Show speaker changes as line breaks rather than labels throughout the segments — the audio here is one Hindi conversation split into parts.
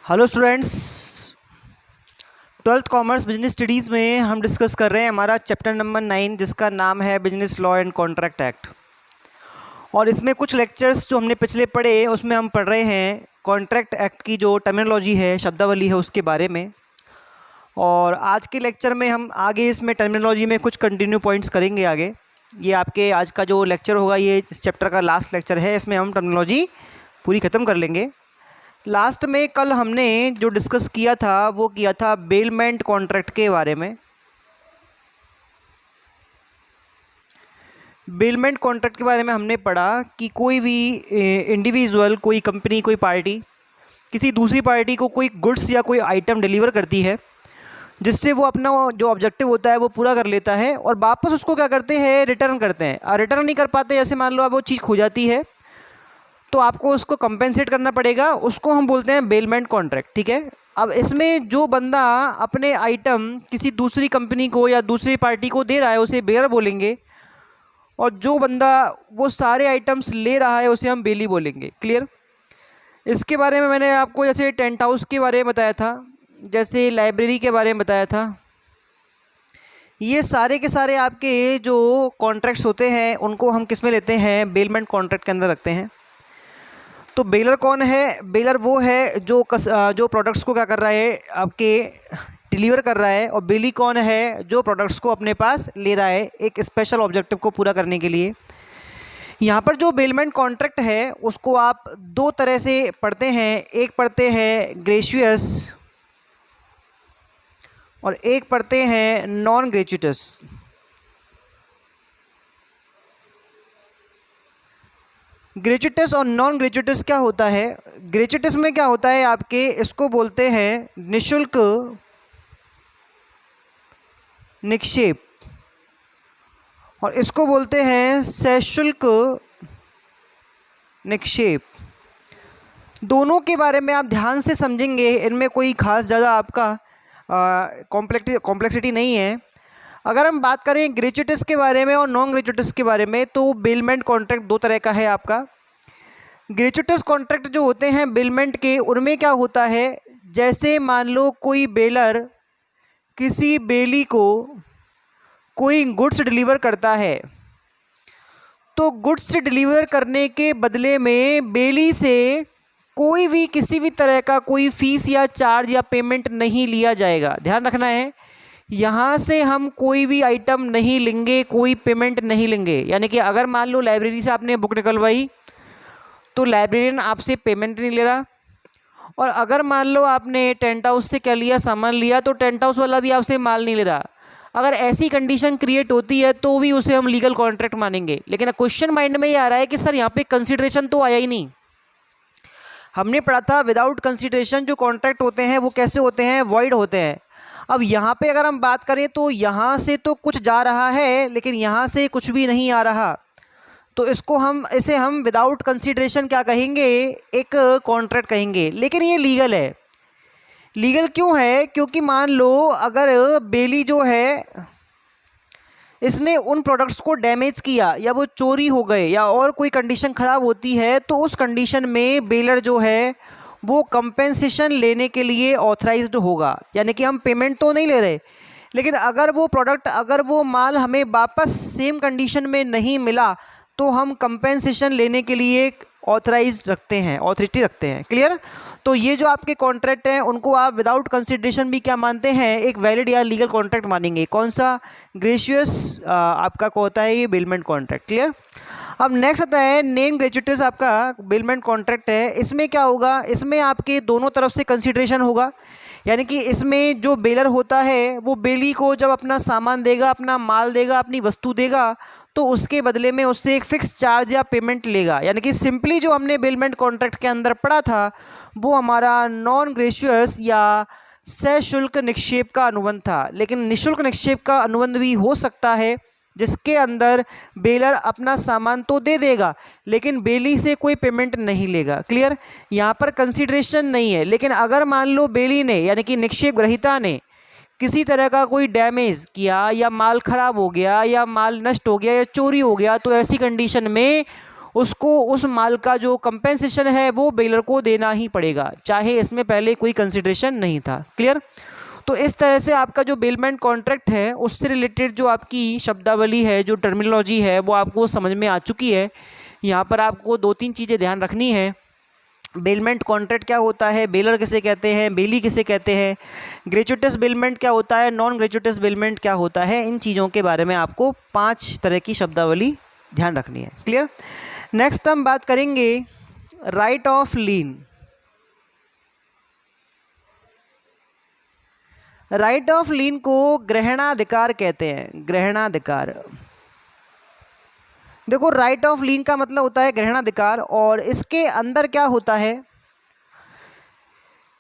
Hello students, twelfth commerce business studies में हम डिस्कस कर रहे हैं हमारा चैप्टर नंबर 9 जिसका नाम है business law and contract act. और इसमें कुछ लेक्चर्स जो हमने पिछले पढ़े उसमें हम पढ़ रहे हैं कॉन्ट्रैक्ट एक्ट की जो टर्मिनोलॉजी है, शब्दावली है, उसके बारे में। और आज के लेक्चर में हम आगे इसमें टर्मिनोलॉजी में कुछ कंटिन्यू पॉइंट्स करेंगे आगे। ये आपके आज का जो लेक्चर होगा ये इस चैप्टर का लास्ट लेक्चर है, इसमें हम टर्मिनोलॉजी पूरी ख़त्म कर लेंगे। लास्ट में कल हमने जो डिस्कस किया था वो किया था बेलमेंट कॉन्ट्रैक्ट के बारे में। बेलमेंट कॉन्ट्रैक्ट के बारे में हमने पढ़ा कि कोई भी इंडिविजुअल, कोई कंपनी, कोई पार्टी किसी दूसरी पार्टी को कोई गुड्स या कोई आइटम डिलीवर करती है जिससे वो अपना जो ऑब्जेक्टिव होता है वो पूरा कर लेता है और वापस उसको क्या करते हैं, रिटर्न करते हैं। और रिटर्न नहीं कर पाते, जैसे मान लो अब वो चीज़ खो जाती है तो आपको उसको कंपेंसेट करना पड़ेगा, उसको हम बोलते हैं बेलमेंट कॉन्ट्रैक्ट। ठीक है। अब इसमें जो बंदा अपने आइटम किसी दूसरी कंपनी को या दूसरी पार्टी को दे रहा है उसे बेयर बोलेंगे, और जो बंदा वो सारे आइटम्स ले रहा है उसे हम बेली बोलेंगे। क्लियर। इसके बारे में मैंने आपको जैसे टेंट हाउस के बारे में बताया था, जैसे लाइब्रेरी के बारे में बताया था। ये सारे के सारे आपके जो कॉन्ट्रैक्ट्स होते हैं उनको हम किस में लेते हैं, बेलमेंट कॉन्ट्रैक्ट के अंदर रखते हैं। तो बेलर कौन है? बेलर वो है जो प्रोडक्ट्स को क्या कर रहा है, आपके डिलीवर कर रहा है। और बेली कौन है? जो प्रोडक्ट्स को अपने पास ले रहा है एक स्पेशल ऑब्जेक्टिव को पूरा करने के लिए। यहाँ पर जो बेलमेंट कॉन्ट्रैक्ट है उसको आप दो तरह से पढ़ते हैं, एक पढ़ते हैं ग्रेशियस और एक पढ़ते हैं नॉन ग्रेचुइटस। ग्रेचुइटस और नॉन ग्रेचुइटस क्या होता है? ग्रेचुइटस में क्या होता है आपके, इसको बोलते हैं निशुल्क निक्षेप और इसको बोलते हैं सशुल्क निक्षेप। दोनों के बारे में आप ध्यान से समझेंगे, इनमें कोई खास ज़्यादा आपका कॉम्प्लेक्सिटी नहीं है। अगर हम बात करें ग्रेचुइटस के बारे में और नॉन ग्रेचुइटस के बारे में तो बेलमेंट कॉन्ट्रैक्ट दो तरह का है आपका। ग्रेचुइटस कॉन्ट्रैक्ट जो होते हैं बेलमेंट के, उनमें क्या होता है, जैसे मान लो कोई बेलर किसी बेली को कोई गुड्स डिलीवर करता है तो गुड्स डिलीवर करने के बदले में बेली से कोई भी किसी भी तरह का कोई फीस या चार्ज या पेमेंट नहीं लिया जाएगा। ध्यान रखना है, यहाँ से हम कोई भी आइटम नहीं लेंगे, कोई पेमेंट नहीं लेंगे। यानी कि अगर मान लो लाइब्रेरी से आपने बुक निकलवाई तो लाइब्रेरियन आपसे पेमेंट नहीं ले रहा, और अगर मान लो आपने टेंट हाउस से क्या लिया, सामान लिया, तो टेंट हाउस वाला भी आपसे माल नहीं ले रहा। अगर ऐसी कंडीशन क्रिएट होती है तो भी उसे हम लीगल कॉन्ट्रैक्ट मानेंगे। लेकिन क्वेश्चन माइंड में ये आ रहा है कि सर यहाँ पे कंसिडरेशन तो आया ही नहीं। हमने पढ़ा था विदाउट कंसिडरेशन जो कॉन्ट्रैक्ट होते हैं वो कैसे होते हैं, वॉइड होते हैं। अब यहाँ पे अगर हम बात करें तो यहाँ से तो कुछ जा रहा है लेकिन यहाँ से कुछ भी नहीं आ रहा, तो इसे हम विदाउट कंसिडरेशन क्या कहेंगे, एक कॉन्ट्रैक्ट कहेंगे। लेकिन ये लीगल है। लीगल क्यों है? क्योंकि मान लो अगर बेली जो है इसने उन प्रोडक्ट्स को डैमेज किया या वो चोरी हो गए या और कोई कंडीशन ख़राब होती है तो उस कंडीशन में बेलर जो है वो कंपेंसेशन लेने के लिए ऑथराइज्ड होगा। यानी कि हम पेमेंट तो नहीं ले रहे, लेकिन अगर वो प्रोडक्ट, अगर वो माल हमें वापस सेम कंडीशन में नहीं मिला तो हम कंपेंसेशन लेने के लिए ऑथराइज रखते हैं, ऑथोरिटी रखते हैं। क्लियर। तो ये जो आपके कॉन्ट्रैक्ट हैं उनको आप विदाउट कंसिडरेशन भी क्या मानते हैं, एक वैलिड या लीगल कॉन्ट्रैक्ट मानेंगे। कौन सा? ग्रेशियस आपका को होता है ये बेलमेंट कॉन्ट्रैक्ट। क्लियर। अब नेक्स्ट आता है नॉन ग्रेचुइटस, आपका बेलमेंट कॉन्ट्रैक्ट है। इसमें क्या होगा, इसमें आपके दोनों तरफ से कंसिडरेशन होगा। यानी कि इसमें जो बेलर होता है वो बेली को जब अपना सामान देगा, अपना माल देगा, अपनी वस्तु देगा, तो उसके बदले में उससे एक फिक्स चार्ज या पेमेंट लेगा। यानी कि सिंपली जो हमने बेलमेंट कॉन्ट्रैक्ट के अंदर पढ़ा था वो हमारा नॉन ग्रेशियस या सशुल्क निक्षेप का अनुबंध था। लेकिन निःशुल्क निक्षेप का अनुबंध भी हो सकता है जिसके अंदर बेलर अपना सामान तो दे देगा लेकिन बेली से कोई पेमेंट नहीं लेगा। क्लियर। यहाँ पर कंसिडरेशन नहीं है। लेकिन अगर मान लो बेली ने यानी कि निक्षेप ग्रहीता ने किसी तरह का कोई डैमेज किया या माल ख़राब हो गया या माल नष्ट हो गया या चोरी हो गया, तो ऐसी कंडीशन में उसको उस माल का जो कंपेंसेशन है वो बेलर को देना ही पड़ेगा, चाहे इसमें पहले कोई कंसिडरेशन नहीं था। क्लियर? तो इस तरह से आपका जो बेलमेंट कॉन्ट्रैक्ट है उससे रिलेटेड जो आपकी शब्दावली है, जो टर्मिनोलॉजी है, वो आपको समझ में आ चुकी है। यहाँ पर आपको 2-3 चीज़ें ध्यान रखनी है। बेलमेंट कॉन्ट्रैक्ट क्या होता है, बेलर किसे कहते हैं, बेली किसे कहते हैं, ग्रेचुइटस बेलमेंट क्या होता है, नॉन ग्रेचुइटस बेलमेंट क्या होता है, इन चीज़ों के बारे में आपको 5 तरह की शब्दावली ध्यान रखनी है। क्लियर? नेक्स्ट हम बात करेंगे right of lien. Right of lien को ग्रहणाधिकार कहते हैं, ग्रहणाधिकार। देखो, राइट ऑफ लीन का मतलब होता है ग्रहणाधिकार, और इसके अंदर क्या होता है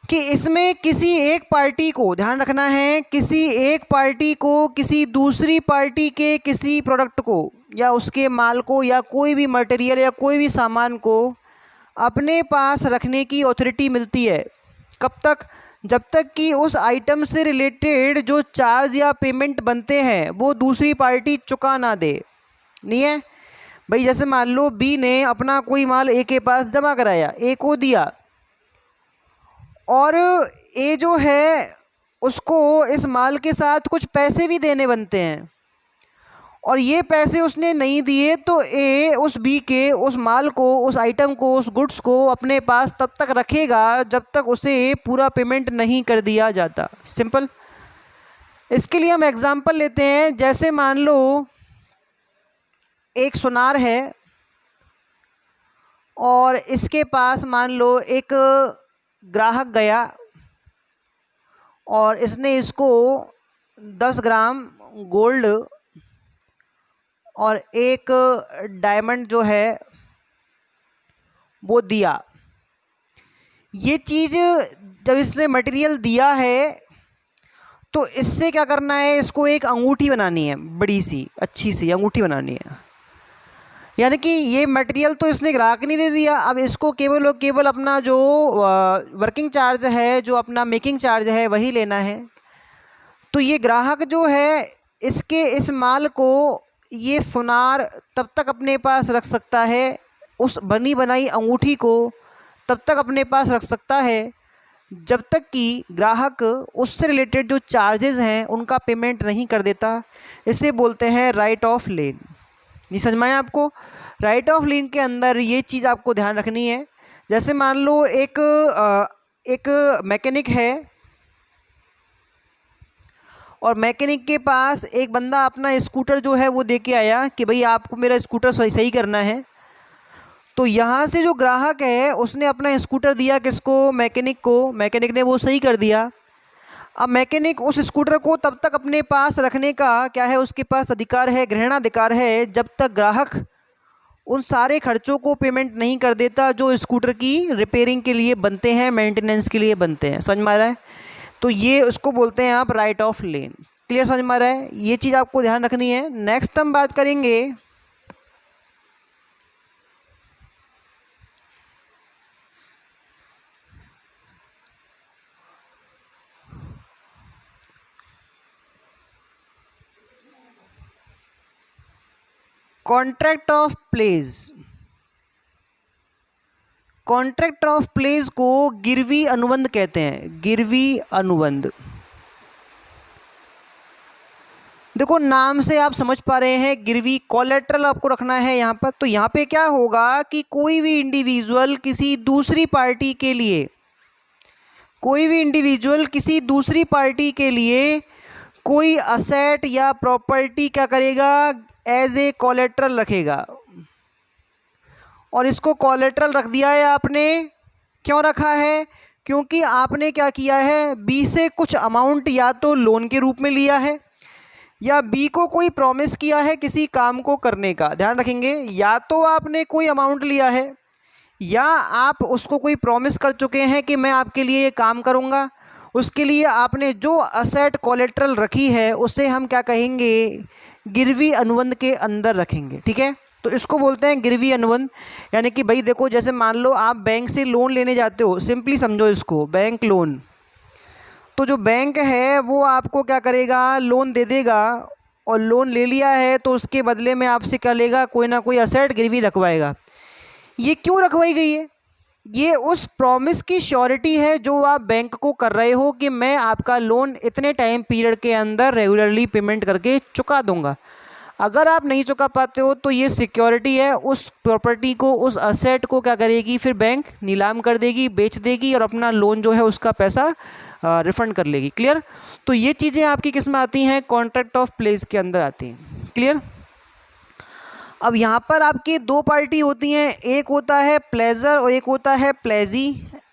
कि इसमें किसी एक पार्टी को, ध्यान रखना है, किसी एक पार्टी को किसी दूसरी पार्टी के किसी प्रोडक्ट को या उसके माल को या कोई भी मटेरियल या कोई भी सामान को अपने पास रखने की अथॉरिटी मिलती है। कब तक? जब तक कि उस आइटम से रिलेटेड जो चार्ज या पेमेंट बनते हैं वो दूसरी पार्टी चुका ना दे। नहीं है भाई? जैसे मान लो बी ने अपना कोई माल ए के पास जमा कराया, ए को दिया, और ए जो है उसको इस माल के साथ कुछ पैसे भी देने बनते हैं, और ये पैसे उसने नहीं दिए तो ए उस बी के उस माल को, उस आइटम को, उस गुड्स को अपने पास तब तक रखेगा जब तक उसे पूरा पेमेंट नहीं कर दिया जाता। सिंपल। इसके लिए हम एग्जांपल लेते हैं। जैसे मान लो एक सुनार है और इसके पास मान लो एक ग्राहक गया और इसने इसको 10 ग्राम गोल्ड और एक डायमंड जो है वो दिया। ये चीज़ जब इसने मटेरियल दिया है तो इससे क्या करना है, इसको एक अंगूठी बनानी है, बड़ी सी अच्छी सी अंगूठी बनानी है। यानी कि ये मटेरियल तो इसने ग्राहक नहीं दे दिया, अब इसको केवल और केवल अपना जो वर्किंग चार्ज है, जो अपना मेकिंग चार्ज है, वही लेना है। तो ये ग्राहक जो है इसके इस माल को ये सुनार तब तक अपने पास रख सकता है, उस बनी बनाई अंगूठी को तब तक अपने पास रख सकता है जब तक कि ग्राहक उससे रिलेटेड जो चार्जेस हैं उनका पेमेंट नहीं कर देता। इसे बोलते हैं राइट ऑफ लीन। ये समझ में आया आपको? राइट ऑफ लीन के अंदर ये चीज़ आपको ध्यान रखनी है। जैसे मान लो एक मैकेनिक है और मैकेनिक के पास एक बंदा अपना स्कूटर जो है वो दे के आया कि भाई आपको मेरा स्कूटर सही करना है। तो यहाँ से जो ग्राहक है उसने अपना स्कूटर दिया किसको? मैकेनिक को। मैकेनिक ने वो सही कर दिया। अब मैकेनिक उस स्कूटर को तब तक अपने पास रखने का क्या है, उसके पास अधिकार है, ग्रहणाधिकार है, जब तक ग्राहक उन सारे खर्चों को पेमेंट नहीं कर देता जो स्कूटर की रिपेयरिंग के लिए बनते हैं, मेंटेनेंस के लिए बनते हैं। समझ में आ रहा है? तो ये उसको बोलते हैं आप राइट ऑफ लीन। क्लियर? समझ में आ रहा है? ये चीज़ आपको ध्यान रखनी है। नेक्स्ट हम बात करेंगे contract of place. Contract of place को गिरवी अनुबंध कहते हैं, गिरवी अनुबंध। देखो, नाम से आप समझ पा रहे हैं, गिरवी कोलेट्रल आपको रखना है यहाँ पर। तो यहाँ पे क्या होगा कि कोई भी इंडिविजुअल किसी दूसरी पार्टी के लिए, कोई भी इंडिविजुअल किसी दूसरी पार्टी के लिए कोई असेट या प्रॉपर्टी क्या करेगा, एज ए कोलेट्रल रखेगा। और इसको कोलेट्रल रख दिया है आपने। क्यों रखा है? क्योंकि आपने क्या किया है, बी से कुछ अमाउंट या तो लोन के रूप में लिया है या बी को कोई प्रॉमिस किया है किसी काम को करने का। ध्यान रखेंगे, या तो आपने कोई अमाउंट लिया है या आप उसको कोई प्रॉमिस कर चुके हैं कि मैं आपके लिए ये काम करूँगा। उसके लिए आपने जो असेट कोलेट्रल रखी है उसे हम क्या कहेंगे, गिरवी अनुबंध के अंदर रखेंगे। ठीक है? तो इसको बोलते हैं गिरवी अनुबंध। यानी कि भाई देखो, जैसे मान लो आप बैंक से लोन लेने जाते हो, सिंपली समझो इसको, बैंक लोन। तो जो बैंक है वो आपको क्या करेगा, लोन दे देगा, और लोन ले लिया है तो उसके बदले में आपसे क्या लेगा, कोई ना कोई असेट गिरवी रखवाएगा। ये क्यों रखवाई गई है? ये उस प्रॉमिस की श्योरिटी है जो आप बैंक को कर रहे हो कि मैं आपका लोन इतने टाइम पीरियड के अंदर रेगुलरली पेमेंट करके चुका दूंगा। अगर आप नहीं चुका पाते हो तो ये सिक्योरिटी है, उस प्रॉपर्टी को, उस असेट को क्या करेगी फिर बैंक नीलाम कर देगी, बेच देगी और अपना लोन जो है उसका पैसा रिफंड कर लेगी। क्लियर? तो ये चीज़ें आपकी किस में आती हैं? कॉन्ट्रैक्ट ऑफ प्लेस के अंदर आती हैं। क्लियर? अब यहाँ पर आपकी दो पार्टी होती हैं, एक होता है प्लेजर और एक होता है प्लेजी।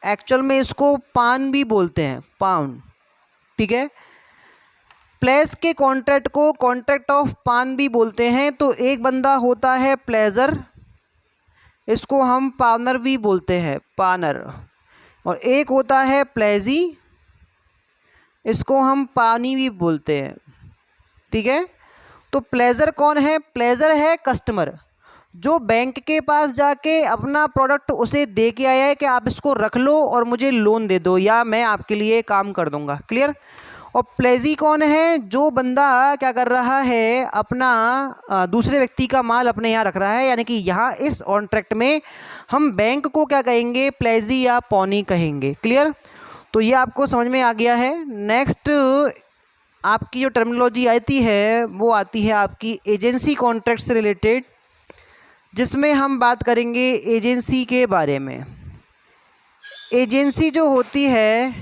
एक्चुअल में इसको पान भी बोलते हैं, पाउंड। ठीक है, प्लेस के कॉन्ट्रैक्ट को कॉन्ट्रैक्ट ऑफ पान भी बोलते हैं। तो एक बंदा होता है प्लेजर, इसको हम पानर भी बोलते हैं, पानर। और एक होता है प्लेजी, इसको हम पानी भी बोलते हैं। ठीक है, तो प्लेजर कौन है? प्लेजर है कस्टमर, जो बैंक के पास जाके अपना प्रोडक्ट उसे दे के आया है कि आप इसको रख लो और मुझे लोन दे दो या मैं आपके लिए काम कर दूंगा। क्लियर? और प्लेजी कौन है? जो बंदा क्या कर रहा है, अपना दूसरे व्यक्ति का माल अपने यहाँ रख रहा है, यानी कि यहाँ इस कॉन्ट्रैक्ट में हम बैंक को क्या कहेंगे? प्लेजी या पॉनी कहेंगे। क्लियर? तो ये आपको समझ में आ गया है। नेक्स्ट आपकी जो टर्मिनोलॉजी आती है वो आती है आपकी एजेंसी कॉन्ट्रैक्ट से रिलेटेड, जिसमें हम बात करेंगे एजेंसी के बारे में। एजेंसी जो होती है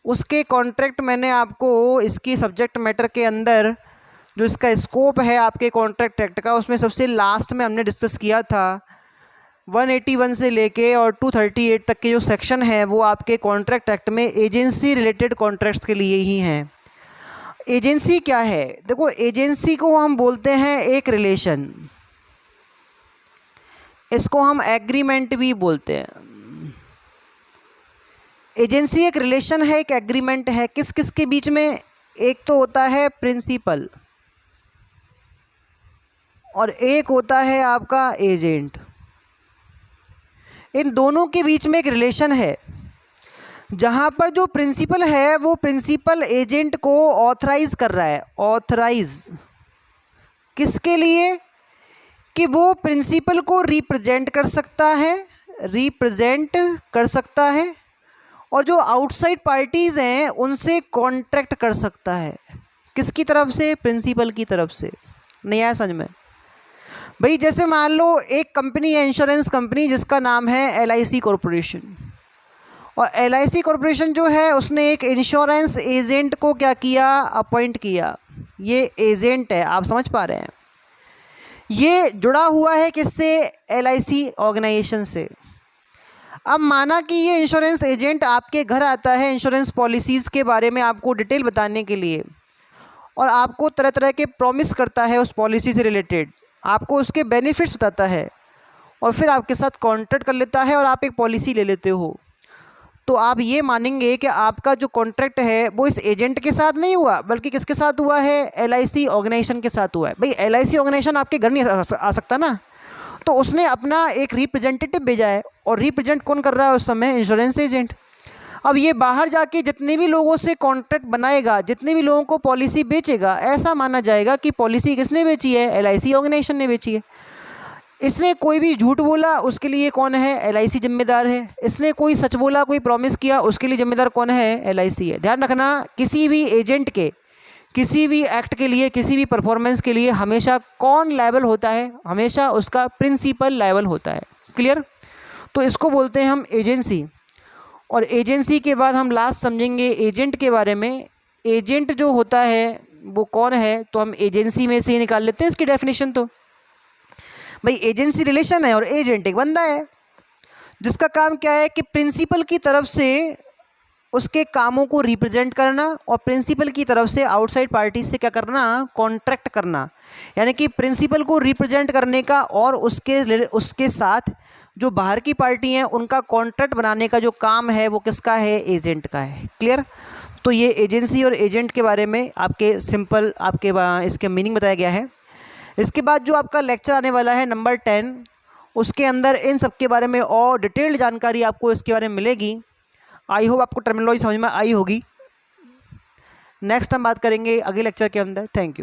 उसके कॉन्ट्रैक्ट मैंने आपको इसकी सब्जेक्ट मैटर के अंदर जो इसका स्कोप है आपके कॉन्ट्रैक्ट एक्ट का, उसमें सबसे लास्ट में हमने डिस्कस किया था। 181 से लेके और 238 तक के जो सेक्शन है वो आपके कॉन्ट्रैक्ट एक्ट में एजेंसी रिलेटेड कॉन्ट्रैक्ट्स के लिए ही हैं। एजेंसी क्या है? देखो, एजेंसी को हम बोलते हैं एक रिलेशन, इसको हम एग्रीमेंट भी बोलते हैं। एजेंसी एक रिलेशन है, एक एग्रीमेंट है। किस किस के बीच में? एक तो होता है प्रिंसिपल और एक होता है आपका एजेंट। इन दोनों के बीच में एक रिलेशन है, जहां पर जो प्रिंसिपल है वो प्रिंसिपल एजेंट को ऑथराइज कर रहा है। ऑथराइज किसके लिए? कि वो प्रिंसिपल को रिप्रेजेंट कर सकता है, रिप्रेजेंट कर सकता है, और जो आउटसाइड पार्टीज़ हैं उनसे कॉन्ट्रैक्ट कर सकता है। किसकी तरफ से? प्रिंसिपल की तरफ से। नहीं आया समझ में? भाई जैसे मान लो एक कंपनी है, इंश्योरेंस कंपनी, जिसका नाम है LIC कॉरपोरेशन। और LIC कॉरपोरेशन जो है उसने एक इंश्योरेंस एजेंट को क्या किया? अपॉइंट किया। ये एजेंट है, आप समझ पा रहे हैं? ये जुड़ा हुआ है किससे? LIC ऑर्गेनाइजेशन से। अब माना कि ये इंश्योरेंस एजेंट आपके घर आता है इंश्योरेंस पॉलिसीज़ के बारे में आपको डिटेल बताने के लिए, और आपको तरह तरह के प्रॉमिस करता है उस पॉलिसी से रिलेटेड, आपको उसके बेनिफिट्स बताता है, और फिर आपके साथ कॉन्ट्रैक्ट कर लेता है और आप एक पॉलिसी ले लेते हो। तो आप ये मानेंगे कि आपका जो कॉन्ट्रैक्ट है वो इस एजेंट के साथ नहीं हुआ, बल्कि किसके साथ हुआ है? LIC ऑर्गेनाइजेशन के साथ हुआ है। भाई LIC ऑर्गेनाइजेशन आपके घर नहीं आ सकता ना, तो उसने अपना एक रिप्रेजेंटेटिव भेजा है, और रिप्रेजेंट कौन कर रहा है उस समय? Insurance agent. अब ये बाहर जाके जितने भी लोगों से कॉन्ट्रैक्ट बनाएगा, जितने भी लोगों को पॉलिसी बेचेगा, ऐसा माना जाएगा कि पॉलिसी किसने बेची है? LIC ऑर्गेनाइजेशन ने बेची है। इसने कोई भी झूठ बोला उसके लिए कौन है? LIC जिम्मेदार है। इसने कोई सच बोला, कोई प्रॉमिस किया, उसके लिए जिम्मेदार कौन है? LIC है। ध्यान रखना, किसी भी एजेंट के किसी भी एक्ट के लिए, किसी भी परफॉर्मेंस के लिए हमेशा कौन लायबल होता है? हमेशा उसका प्रिंसिपल लायबल होता है। क्लियर? तो इसको बोलते हैं हम एजेंसी। और एजेंसी के बाद हम लास्ट समझेंगे एजेंट के बारे में। एजेंट जो होता है वो कौन है? तो हम एजेंसी में से ही निकाल लेते हैं इसकी डेफिनेशन। तो भाई एजेंसी रिलेशन है और एजेंट एक बंदा है जिसका काम क्या है कि प्रिंसिपल की तरफ से उसके कामों को रिप्रेजेंट करना, और प्रिंसिपल की तरफ से आउटसाइड पार्टी से क्या करना? कॉन्ट्रैक्ट करना। यानी कि प्रिंसिपल को रिप्रेजेंट करने का और उसके साथ जो बाहर की पार्टी हैं उनका कॉन्ट्रैक्ट बनाने का जो काम है वो किसका है? एजेंट का है। क्लियर? तो ये एजेंसी और एजेंट के बारे में आपके सिंपल इसके मीनिंग बताया गया है। इसके बाद जो आपका लेक्चर आने वाला है नंबर 10, उसके अंदर इन सब के बारे में और डिटेल्ड जानकारी आपको इसके बारे में मिलेगी। आई होप आपको टर्मिनोलॉजी समझ में आई होगी। नेक्स्ट हम बात करेंगे अगले लेक्चर के अंदर। Thank you.